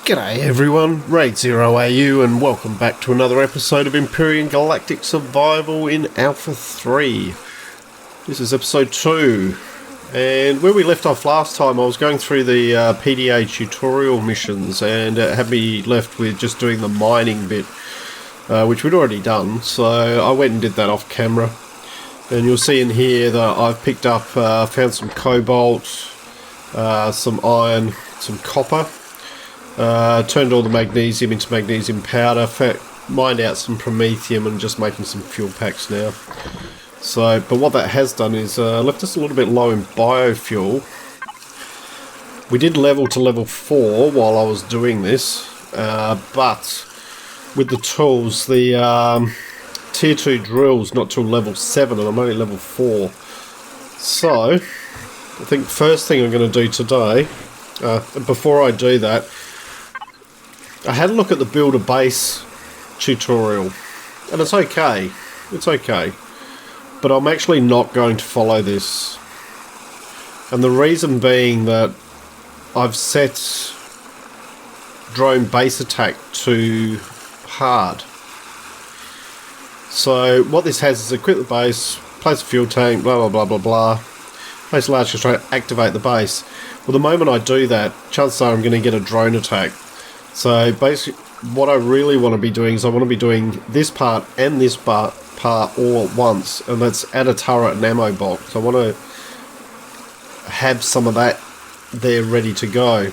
G'day everyone, Raid0AU and welcome back to another episode of Empyrion Galactic Survival in Alpha 3. This is episode 2, and where we left off last time I was going through the PDA tutorial missions, and it had me left with just doing the mining bit, which we'd already done, so I went and did that off camera. And you'll see in here that I've picked up, found some cobalt, some iron, some copper. Turned all the magnesium into magnesium powder, mined out some promethium and just making some fuel packs now. So, but what that has done is left us a little bit low in biofuel. We did level to level 4 while I was doing this, but with the tools, the tier 2 drill's not till level 7 and I'm only level 4. So, I think first thing I'm going to do today, before I do that, I had a look at the build a base tutorial, and it's okay, but I'm actually not going to follow this, and the reason being that I've set drone base attack to hard. So what this has is equip the base, place a fuel tank, blah blah blah blah blah, place a large constraint, activate the base. Well, the moment I do that, chances are I'm going to get a drone attack. So basically what I really want to be doing is I want to be doing this part and this part all at once, and that's add a turret and ammo box. I want to have some of that there ready to go.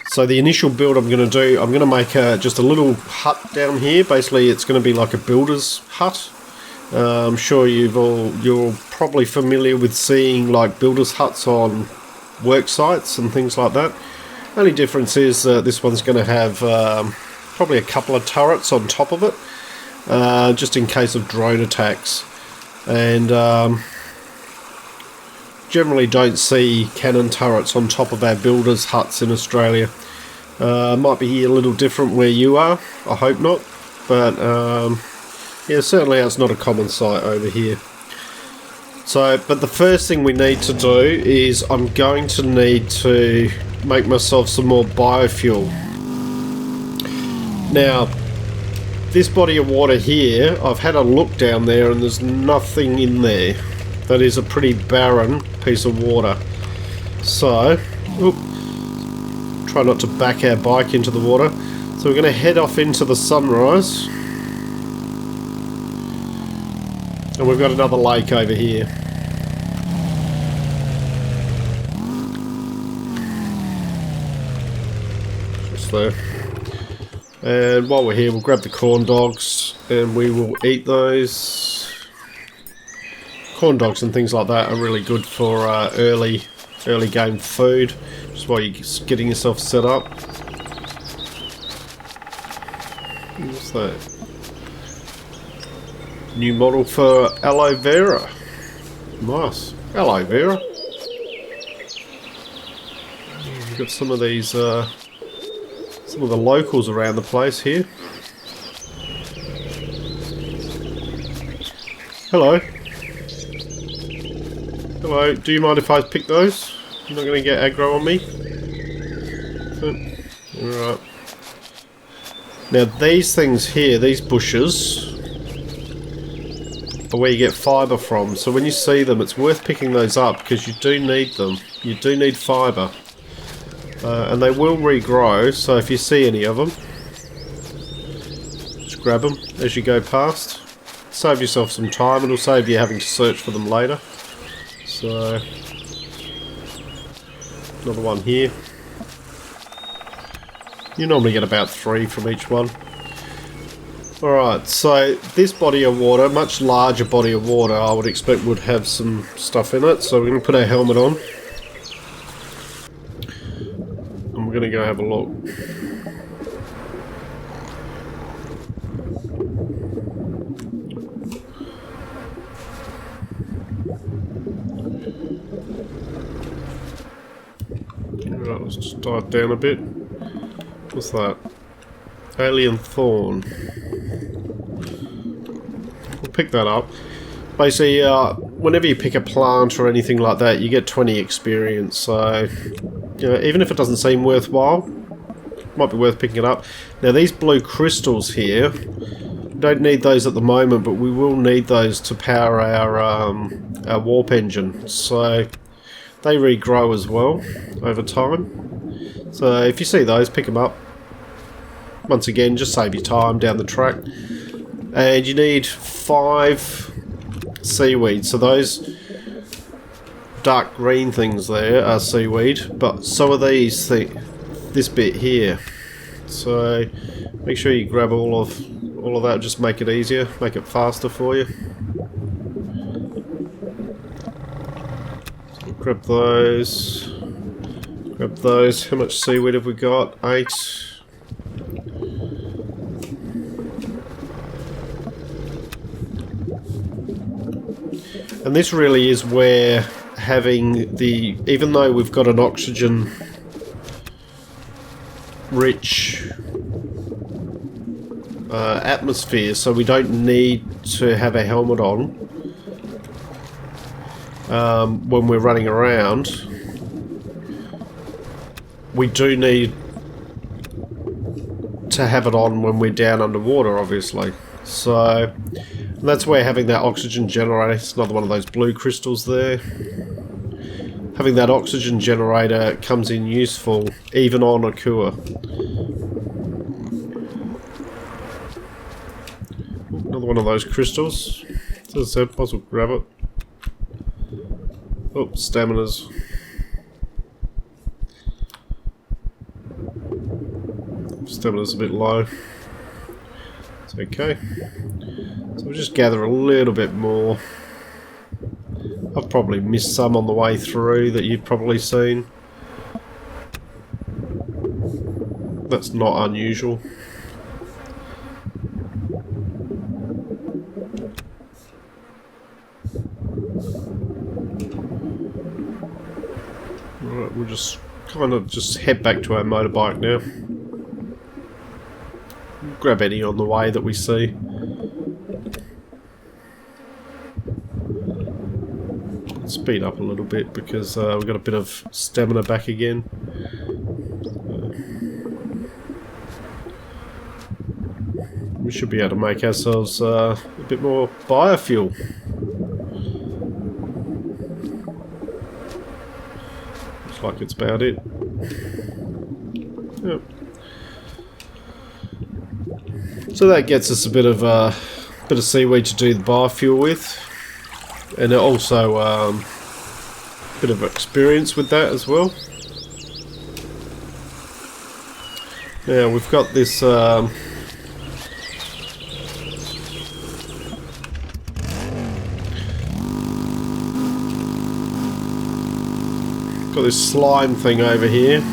So the initial build I'm going to do, I'm going to make just a little hut down here. Basically it's going to be like a builder's hut. I'm sure you're probably familiar with seeing like builder's huts on work sites and things like that. Only difference is this one's going to have probably a couple of turrets on top of it, just in case of drone attacks. And generally don't see cannon turrets on top of our builders' huts in Australia. Might be a little different where you are, I hope not. But yeah, certainly it's not a common sight over here. So, but the first thing we need to do is I'm going to need to make myself some more biofuel. Now, this body of water here, I've had a look down there and there's nothing in there. That is a pretty barren piece of water. So, try not to back our bike into the water. So we're going to head off into the sunrise. And we've got another lake over here. Just there. And while we're here, we'll grab the corn dogs and we will eat those. Corn dogs and things like that are really good for early game food, just while you're getting yourself set up. What's that? New model for aloe vera. Nice. Aloe vera. We've got some of these, some of the locals around the place here. Hello. Hello. Do you mind if I pick those? You're not going to get aggro on me? Alright. Now these things here, these bushes, where you get fibre from, so when you see them it's worth picking those up because you do need them. You do need fibre, and they will regrow, so if you see any of them, just grab them as you go past. Save yourself some time, it'll save you having to search for them later. So another one here. You normally get about 3 from each one. Alright, so this body of water, much larger body of water, I would expect would have some stuff in it. So we're going to put our helmet on. And we're going to go have a look. Alright, let's just dive down a bit. What's that? Alien thorn. We'll pick that up. Basically, whenever you pick a plant or anything like that, you get 20 experience. So, you know, even if it doesn't seem worthwhile, might be worth picking it up. Now these blue crystals here, don't need those at the moment, but we will need those to power our warp engine. So they regrow as well over time. So if you see those, pick them up. Once again, just save your time down the track. And you need 5 seaweed. So those dark green things there are seaweed, but so are these this bit here. So make sure you grab all of that. Just make it easier, make it faster for you. So grab those. Grab those. How much seaweed have we got? 8. And this really is where having the, even though we've got an oxygen rich atmosphere, so we don't need to have a helmet on when we're running around, we do need to have it on when we're down underwater, obviously. So that's where having that oxygen generator, it's another one of those blue crystals there. Having that oxygen generator comes in useful even on Akua. Another one of those crystals. As I said, possible grab it. Oh, stamina's. Stamina's a bit low. It's okay. So we'll just gather a little bit more. I've probably missed some on the way through that you've probably seen. That's not unusual. Alright, we'll just kind of just head back to our motorbike now. Grab any on the way that we see. Speed up a little bit because we've got a bit of stamina back again. We should be able to make ourselves a bit more biofuel. Looks like it's about it. Yep. So that gets us a bit of seaweed to do the biofuel with. And also a bit of experience with that as well. Now we've got this got this slime thing over here.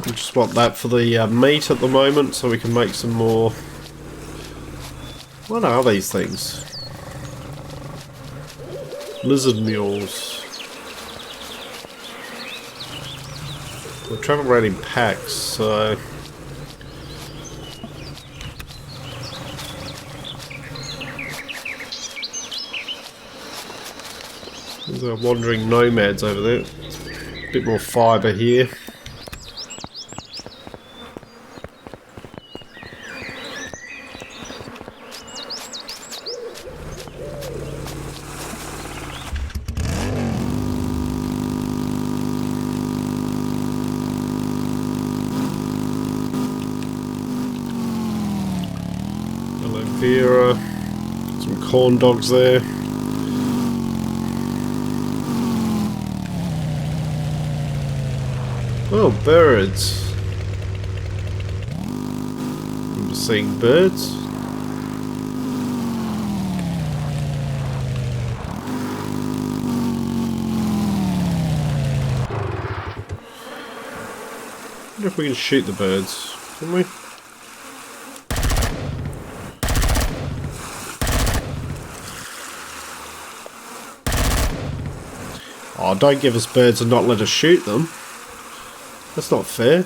We just want that for the meat at the moment, so we can make some more. What are these things? Lizard mules. We travel around in packs, so there's our wandering nomads over there. A bit more fibre here. Some corn dogs there. Oh, birds. I'm just seeing birds. I wonder if we can shoot the birds, can we? don't give us birds and not let us shoot them. That's not fair.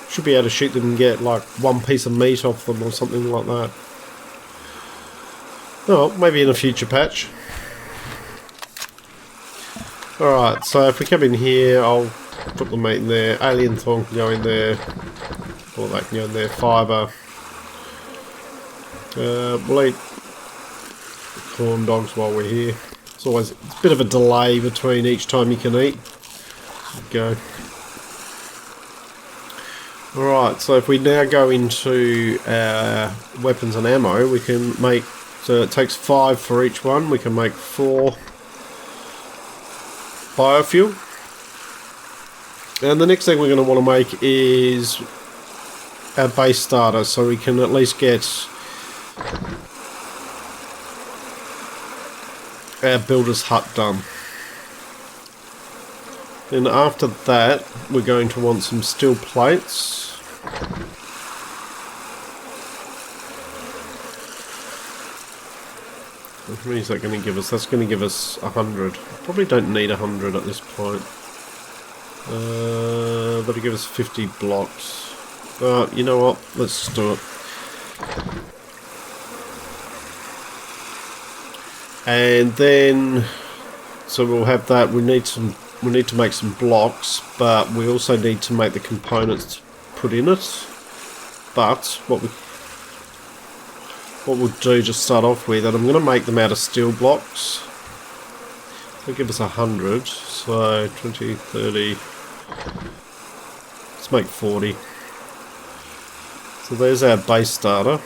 Should be able to shoot them and get like one piece of meat off them or something like that. Oh, maybe in a future patch. Alright, so if we come in here, I'll put the meat in there. Alien thorn can go in there. All that can go in there. Fibre. We'll eat the corn dogs while we're here. It's always a bit of a delay between each time you can eat. Go. Alright, so if we now go into our weapons and ammo, we can make, so it takes 5 for each one, we can make 4 biofuel. And the next thing we're going to want to make is our base starter, so we can at least get our builder's hut done. Then after that, we're going to want some steel plates. How many is that going to give us? That's going to give us 100. Probably don't need 100 at this point. That'll give us 50 blocks. You know what? Let's just do it. And then, so we'll have that. We need to make some blocks, but we also need to make the components to put in it. But what we'll do to start off with, and I'm going to make them out of steel blocks. They'll give us 100. So 20, 30. Let's make 40. So there's our base starter.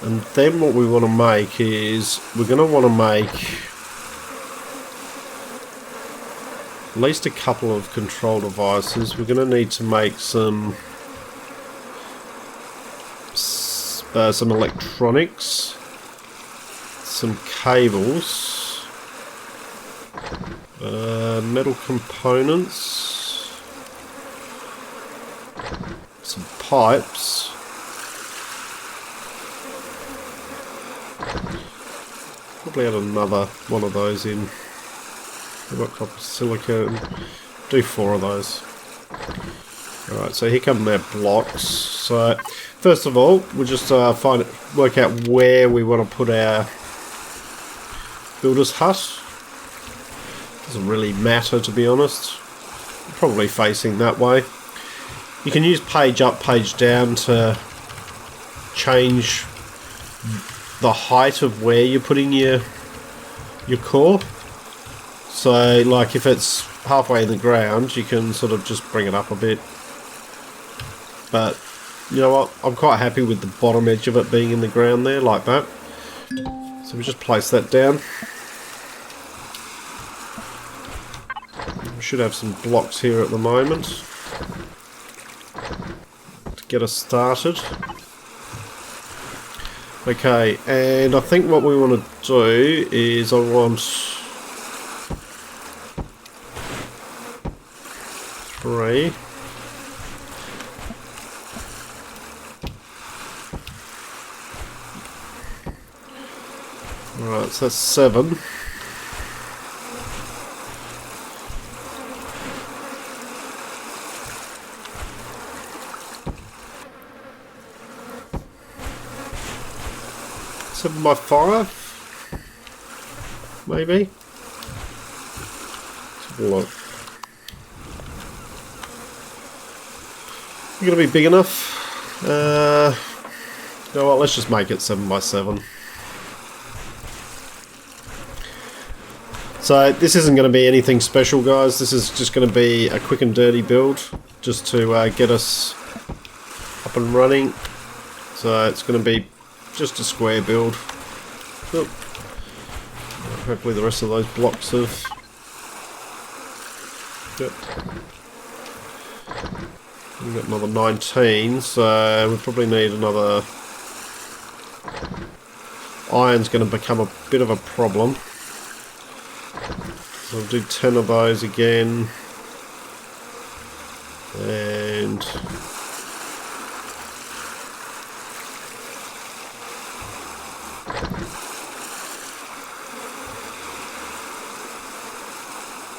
And then what we want to make is, we're going to want to make at least a couple of control devices. We're going to need to make some electronics, some cables, metal components, some pipes. Probably add another one of those in. We've got copper silicone. Do 4 of those. Alright, so here come our blocks. So first of all, we'll just work out where we want to put our builder's hut. Doesn't really matter, to be honest. Probably facing that way. You can use page up, page down to change the height of where you're putting your core. So like if it's halfway in the ground, you can sort of just bring it up a bit. But you know what, I'm quite happy with the bottom edge of it being in the ground there, like that. So we just place that down. We should have some blocks here at the moment to get us started. Okay, and I think what we want to do is I want 3. Alright, so that's 7. By 5, maybe. Let's have a look. You're gonna be big enough. You know what? Let's just make it 7 by 7. So this isn't going to be anything special, guys. This is just going to be a quick and dirty build, just to get us up and running. So it's going to be just a square build. Oop. Hopefully the rest of those blocks have... Yep. We've got another 19, so we probably need another... Iron's going to become a bit of a problem. So we'll do 10 of those again. and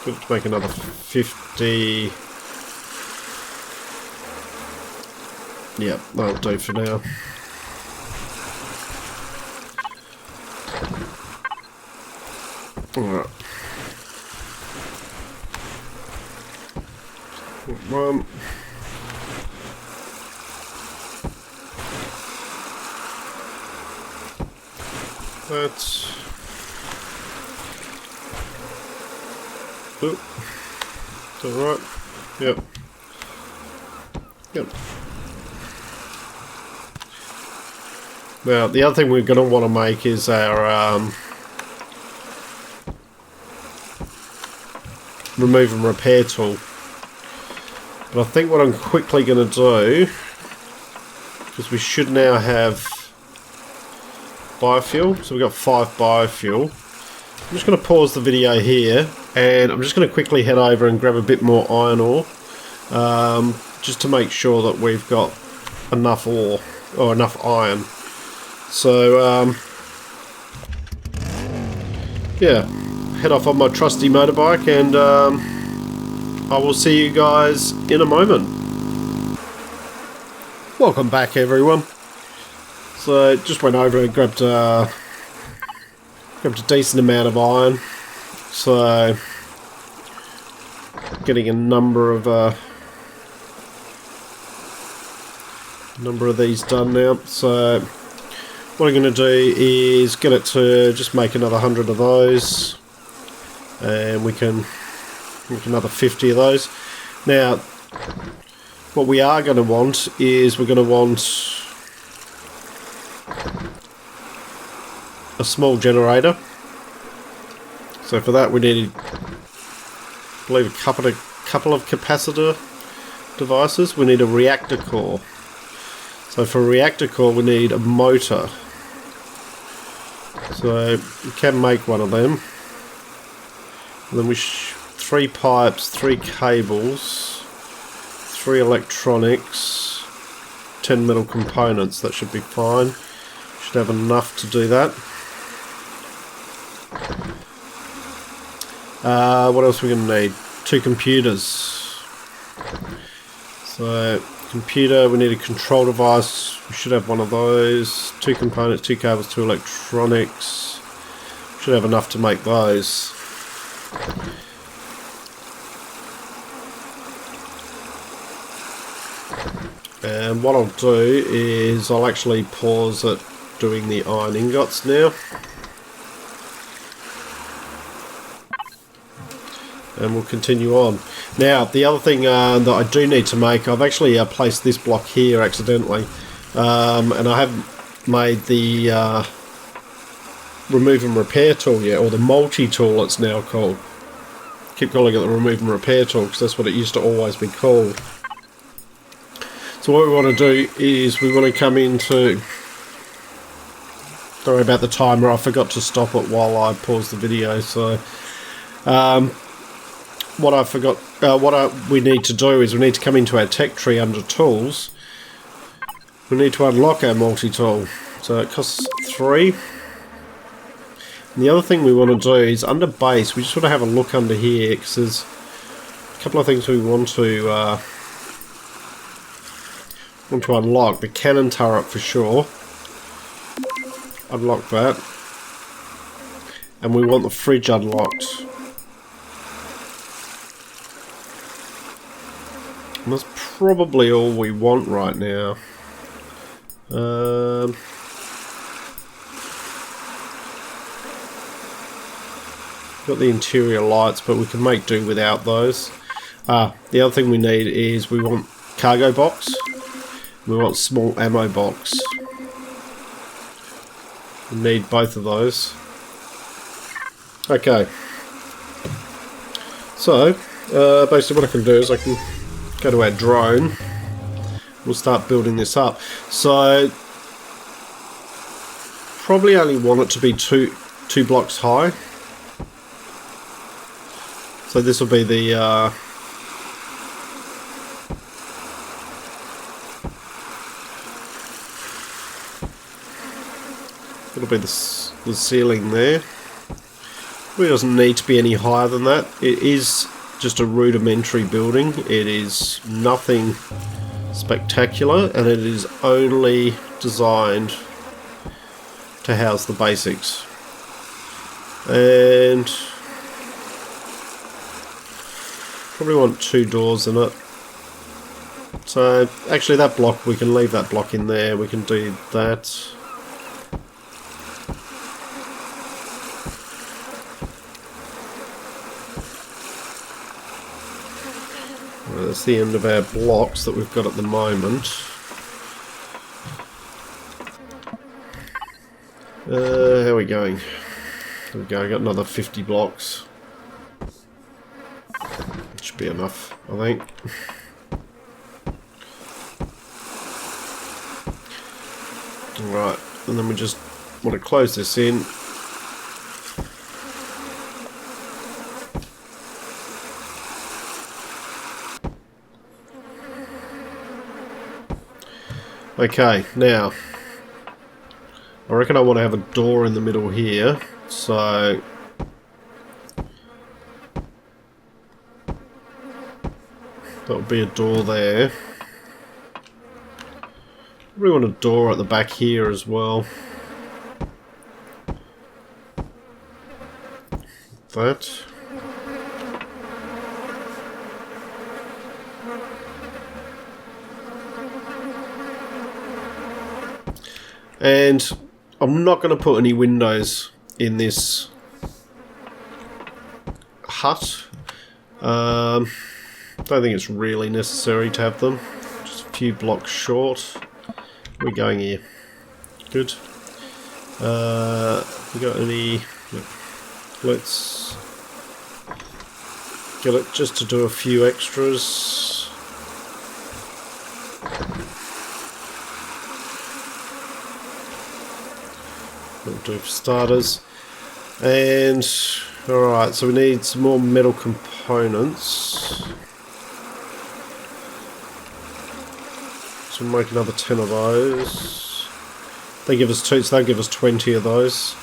good to make another 50. Yep, that'll do for now. Alright. One. That's. Oop. Is that right? Yep. Yep. Now, the other thing we're going to want to make is our remove and repair tool. But I think what I'm quickly going to do, because we should now have biofuel, so we've got 5 biofuel. I'm just going to pause the video here, and I'm just going to quickly head over and grab a bit more iron ore, just to make sure that we've got enough ore, or enough iron. So, yeah, head off on my trusty motorbike, and I will see you guys in a moment. Welcome back, everyone. So, just went over and grabbed a decent amount of iron. So, getting a number of these done now. So, what I'm going to do is get it to just make another 100 of those, and we can make another 50 of those. Now, what we are going to want is we're going to want a small generator. So for that we need, I believe, a couple of capacitor devices. We need a reactor core. So for a reactor core we need a motor. So we can make one of them. And then 3 pipes, 3 cables, 3 electronics, 10 metal components. That should be fine. Should have enough to do that. What else are we going to need? 2 computers. So computer, we need a control device. We should have one of those. 2 components, 2 cables, 2 electronics. Should have enough to make those. And what I'll do is I'll actually pause it doing the iron ingots now. And we'll continue on. Now, the other thing that I do need to make, I've actually placed this block here accidentally. And I haven't made the remove and repair tool yet, or the multi-tool it's now called. Keep calling it the remove and repair tool because that's what it used to always be called. So what we want to do is we want to come into... Sorry about the timer, I forgot to stop it while I paused the video. So we need to do is we need to come into our tech tree under tools. We need to unlock our multi-tool. So it costs 3. And the other thing we want to do is under base, we just want to have a look under here because there's a couple of things we want to unlock. The cannon turret for sure. Unlock that. And we want the fridge unlocked. And that's probably all we want right now. Got the interior lights, but we can make do without those. The other thing we need is we want cargo box. We want small ammo box. We need both of those. Okay. So, basically what I can do is I can go to our drone. We'll start building this up. So, probably only want it to be two blocks high. So this will be the That'll be the ceiling there. It doesn't need to be any higher than that. It is just a rudimentary building. It is nothing spectacular, and it is only designed to house the basics. And probably want 2 doors in it. So actually that block, we can leave that block in there. We can do that. That's the end of our blocks that we've got at the moment. How are we going? There we go, I got another 50 blocks. That should be enough, I think. Alright, and then we just want to close this in. Okay, now I reckon I want to have a door in the middle here, so that'll be a door there. We want a door at the back here as well. That. And I'm not going to put any windows in this hut. Don't think it's really necessary to have them. Just a few blocks short. We're going here. Good. We got any? Let's get it just to do a few extras. That'll do for starters. And alright, so we need some more metal components. So we'll make another 10 of those. They give us 2, so they'll give us 20 of those.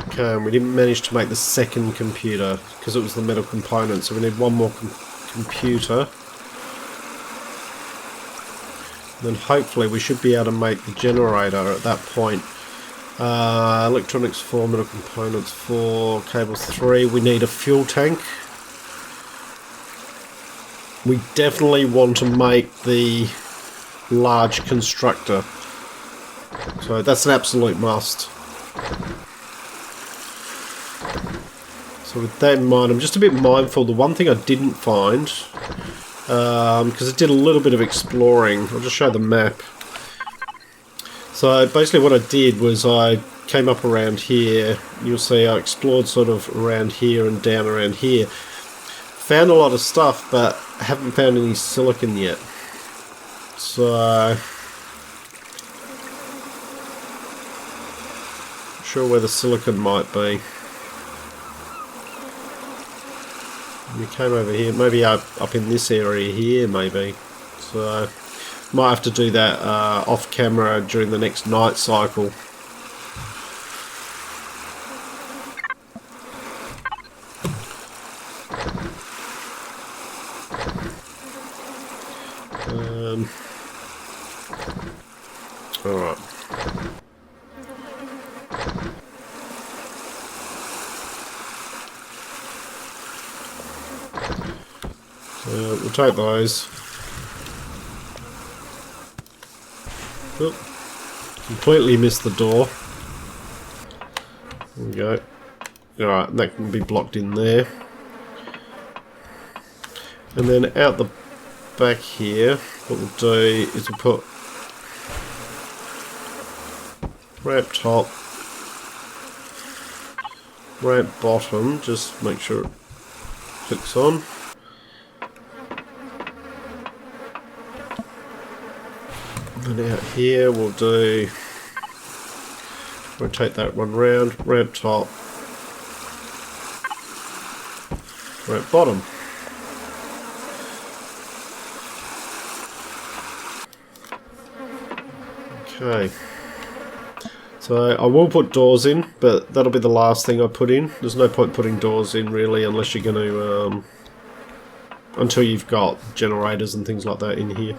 Okay, and we didn't manage to make the second computer because it was the metal component, so we need one more computer. Then hopefully we should be able to make the generator at that point. Electronics 4, metal components 4, cables 3. We need a fuel tank. We definitely want to make the large constructor. So that's an absolute must. So with that in mind, I'm just a bit mindful. The one thing I didn't find, because I did a little bit of exploring, I'll just show the map. So basically what I did was I came up around here. You'll see I explored sort of around here and down around here. Found a lot of stuff, but haven't found any silicon yet. So not sure where the silicon might be. We came over here, maybe up in this area here, maybe. So might have to do that off camera during the next night cycle. Alright. We'll take those. Oop. Completely missed the door. There we go. Alright, that can be blocked in there. And then out the back here, what we'll do is we'll put ramp top, ramp bottom, just make sure it clicks on. And out here we'll do, rotate that one round, ramp top, ramp bottom. Okay. So I will put doors in, but that'll be the last thing I put in. There's no point putting doors in really unless you're going to... until you've got generators and things like that in here.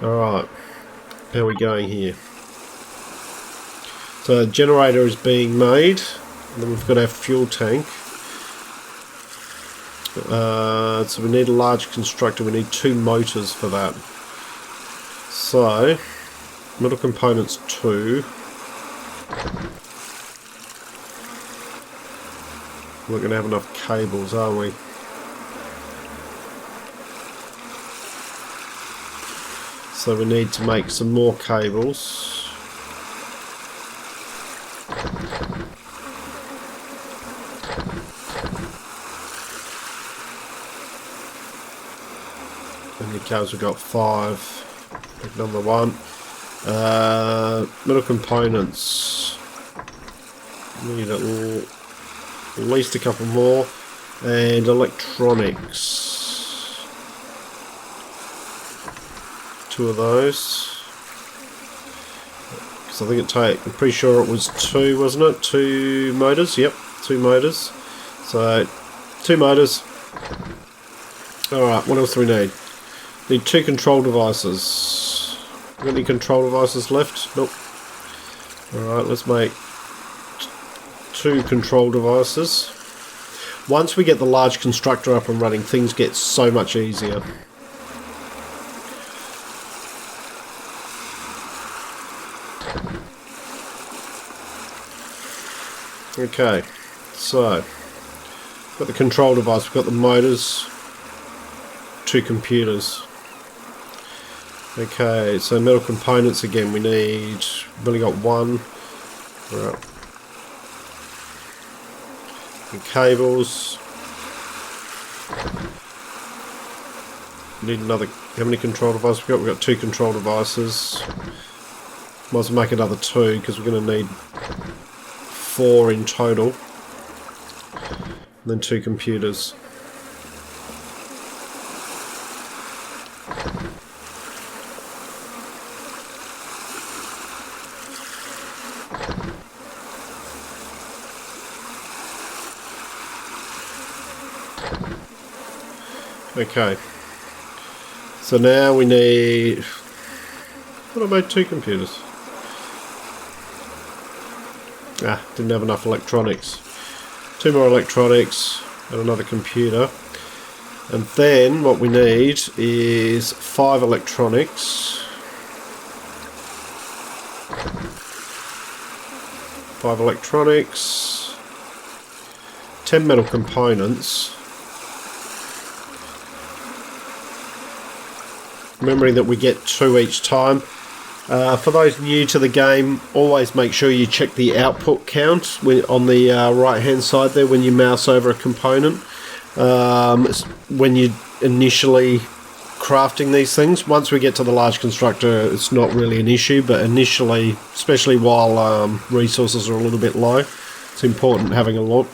Alright. How are we going here? So a generator is being made. And then we've got our fuel tank. So we need a large constructor. We need 2 motors for that. So, metal components 2. We're going to have enough cables, are we? So we need to make some more cables. How many cables we've got? 5. Pick number 1. Metal components. Need at least a couple more. And electronics. 2 of those. Because I think I'm pretty sure it was 2, wasn't it? 2 motors. Yep, 2 motors. So 2 motors. Alright, what else do we need? Need 2 control devices. Got any control devices left? Nope. Alright, let's make 2 control devices. Once we get the large constructor up and running, things get so much easier. Okay, so we've got the control device, we've got the motors, 2 computers. Okay, so metal components again, we've only got 1. Right. And cables. Need another, how many control devices we've got? We've got 2 control devices. Might as well make another 2 because we're going to need 4 in total. And then 2 computers. Okay, so now we need, what about 2 computers? Didn't have enough electronics. 2 more electronics and another computer. And then what we need is 5 electronics. 5 electronics. 10 metal components. Remembering that we get 2 each time. For those new to the game, always make sure you check the output count on the right hand side there when you mouse over a component. When you're initially crafting these things. Once we get to the large constructor, it's not really an issue, but initially, especially while resources are a little bit low, it's important having a look.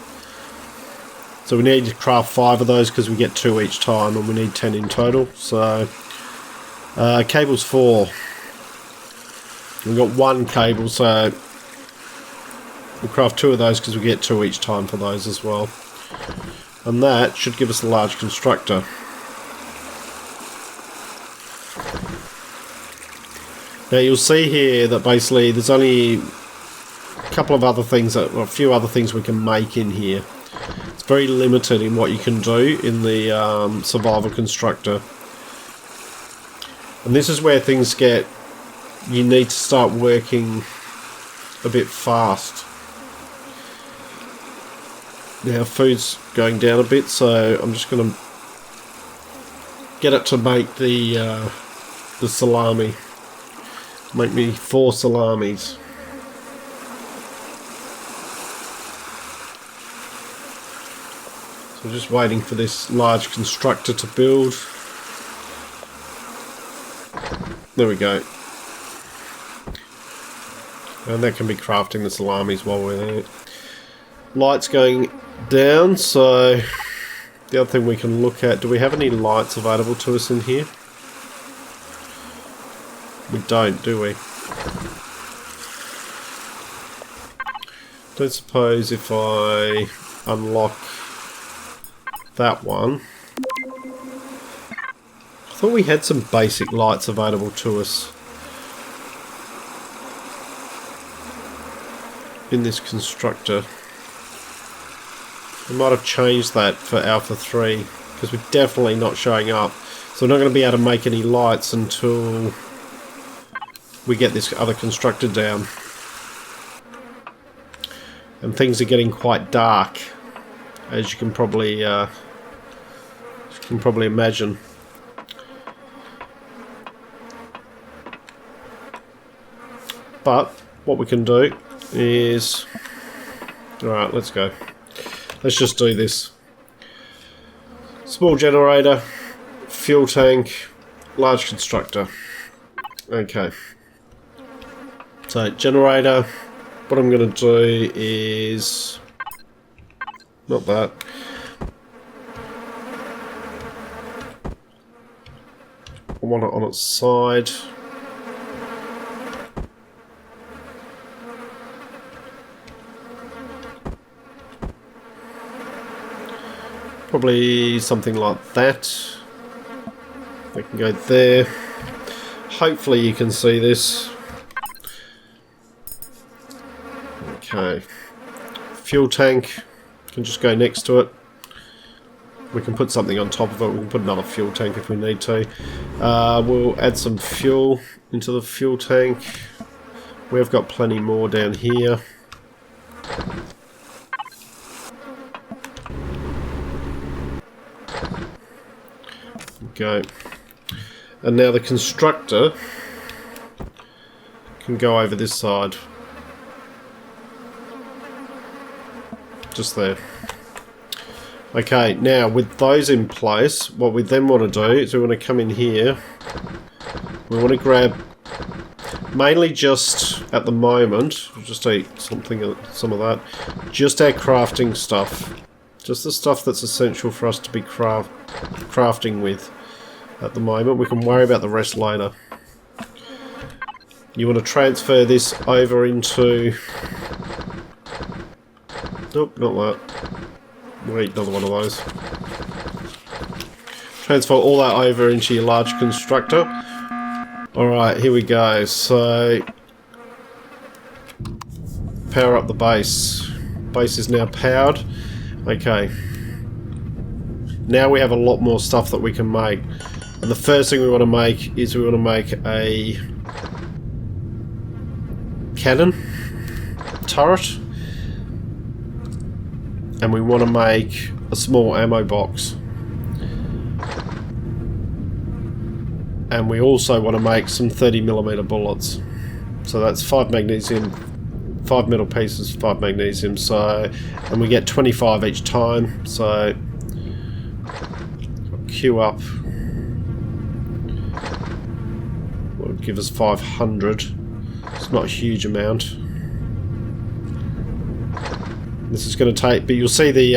So we need to craft 5 of those because we get 2 each time and we need 10 in total. So cables 4. We've got 1 cable, so we'll craft 2 of those because we get 2 each time for those as well. And that should give us a large constructor. Now you'll see here that basically there's only a couple of other things, a few other things we can make in here. It's very limited in what you can do in the survival constructor. And this is where things get, you need to start working a bit fast. Now food's going down a bit, so I'm just going to get it to make the salami. Make me 4 salamis. So just waiting for this large constructor to build. There we go. And that can be crafting the salamis while we're there. Lights going down, so the other thing we can look at, do we have any lights available to us in here? We don't, do we? don't suppose if I unlock that one... I thought we had some basic lights available to us in this constructor. We might have changed that for Alpha 3 because we're definitely not showing up. So we're not going to be able to make any lights until we get this other constructor down. And things are getting quite dark, as you can probably imagine. But what we can do is... Alright, let's go. Let's just do this. Small generator, fuel tank, large constructor. Okay. So, generator, what I'm going to do is... Not that. I want it on its side. Probably something like that. We can go there. Hopefully you can see this. Okay. Fuel tank. Can just go next to it. We can put something on top of it. We can put another fuel tank if we need to. We'll add some fuel into the fuel tank. We've got plenty more down here. Go. And now the constructor can go over this side. Just there. Okay, now with those in place, what we then want to do is we want to come in here. We want to grab, mainly just at the moment, we'll just eat some of that, just our crafting stuff. Just the stuff that's essential for us to be crafting with at the moment. We can worry about the rest later. You want to transfer this over into... Nope, not that. We'll eat another one of those. Transfer all that over into your large constructor. Alright, here we go. So, power up the base. Base is now powered. Okay. Now we have a lot more stuff that we can make. And the first thing we want to make is we want to make a cannon turret. And we want to make a small ammo box. And we also want to make some 30mm bullets. So that's 5 magnesium, 5 metal pieces, 5 magnesium. So, and we get 25 each time. So, queue up. Will give us 500. It's not a huge amount. This is going to take, but you'll see the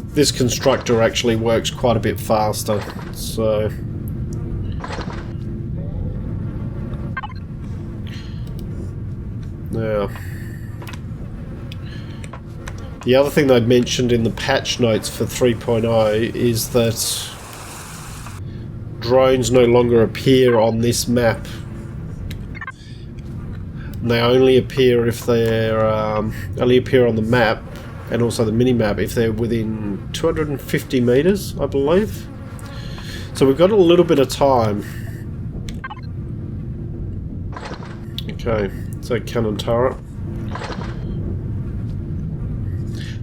this constructor actually works quite a bit faster. So now, the other thing they'd mentioned in the patch notes for 3.0 is that drones no longer appear on this map. And they only appear if they're only appear on the map and also the mini-map if they're within 250 meters, I believe. So we've got a little bit of time. Okay, so cannon turret.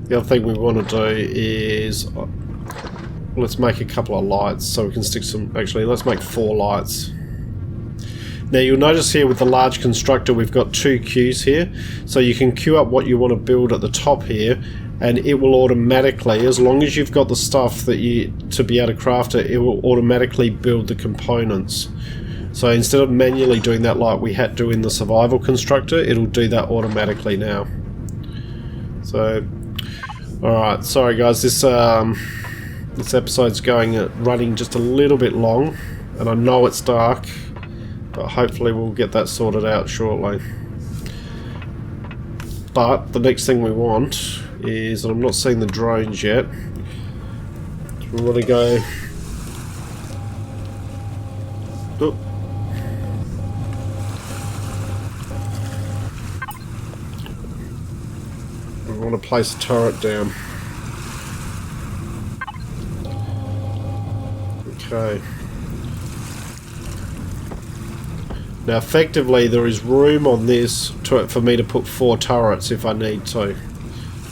The other thing we want to do is let's make a couple of lights so we can stick some. Actually, let's make 4 lights. Now you'll notice here with the large constructor we've got 2 queues here, so you can queue up what you want to build at the top here, and it will automatically, as long as you've got the stuff that to be able to craft it, it will automatically build the components. So instead of manually doing that like we had to in the survival constructor, it'll do that automatically now. So, alright, sorry guys, this episode's running just a little bit long, and I know it's dark. But hopefully we'll get that sorted out shortly. But the next thing we want is, and I'm not seeing the drones yet, we want to go... Oh. We want to place a turret down. Okay. Now effectively there is room on this for me to put 4 turrets if I need to.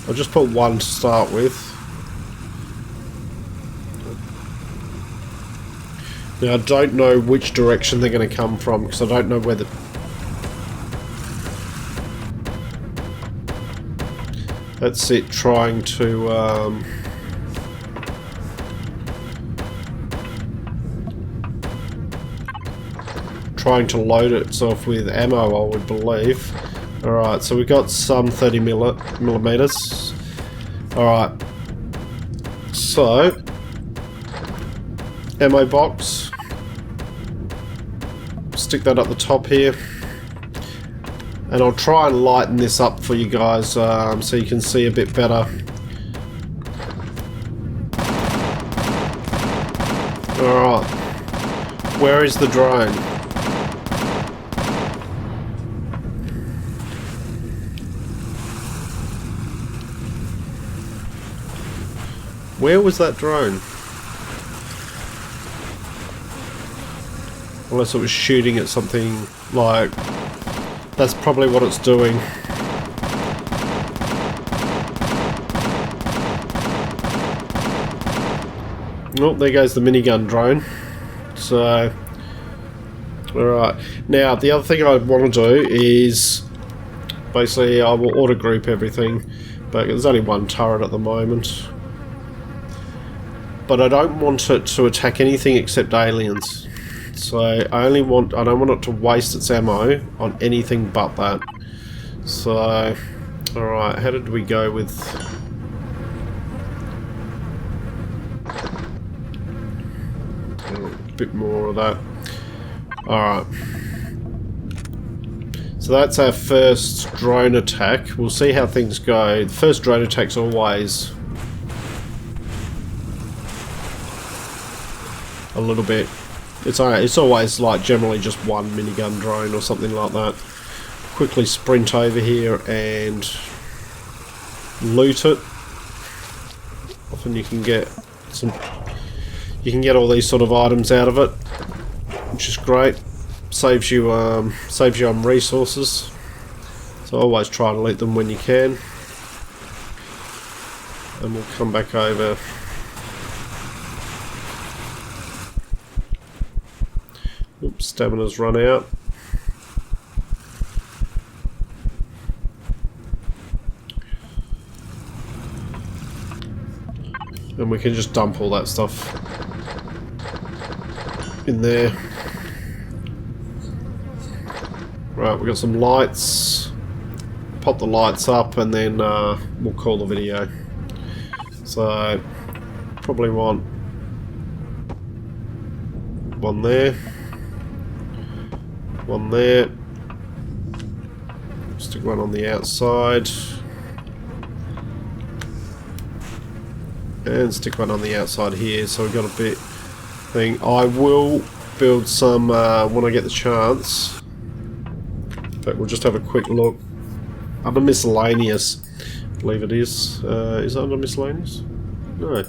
I'll just put 1 to start with. Now I don't know which direction they're going to come from because I don't know where the... That's it, trying to... trying to load itself with ammo, I would believe. Alright, so we got some 30 millimeters. Alright. So, ammo box. Stick that up the top here. And I'll try and lighten this up for you guys so you can see a bit better. Alright. Where is the drone? Where was that drone? Unless it was shooting at something like... That's probably what it's doing. Oh, there goes the minigun drone. So... Alright. Now, the other thing I want to do is... Basically, I will auto-group everything. But there's only 1 turret at the moment. But I don't want it to attack anything except aliens. So I don't want it to waste its ammo on anything but that. So, alright, how did we go with... A bit more of that. Alright. So that's our first drone attack. We'll see how things go. The first drone attack's always... a little bit. It's always like generally just 1 minigun drone or something like that. Quickly sprint over here and loot it. Often you can get all these sort of items out of it, which is great. Saves you on resources. So always try to loot them when you can. And we'll come back over. Oops, stamina's run out. And we can just dump all that stuff in there. Right, we've got some lights. Pop the lights up and then we'll call the video. So, probably want 1 there. 1 there. Stick 1 on the outside. And stick 1 on the outside here, so we've got a bit thing. I will build some when I get the chance. But we'll just have a quick look. Under miscellaneous, I believe it is. Is it under miscellaneous? No. What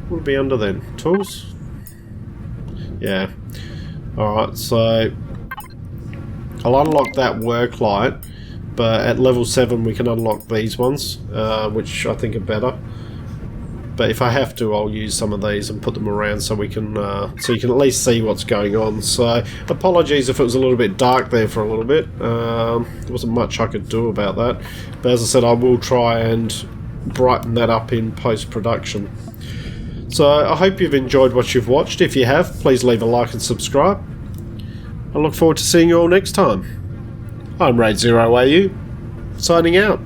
would it be under then? Tools? Yeah. Alright, so I'll unlock that work light, but at level 7 we can unlock these ones, which I think are better. But if I have to, I'll use some of these and put them around so we can, so you can at least see what's going on. So apologies if it was a little bit dark there for a little bit. There wasn't much I could do about that. But as I said, I will try and brighten that up in post-production. So I hope you've enjoyed what you've watched. If you have, please leave a like and subscribe. I look forward to seeing you all next time. I'm Raid0AU, signing out.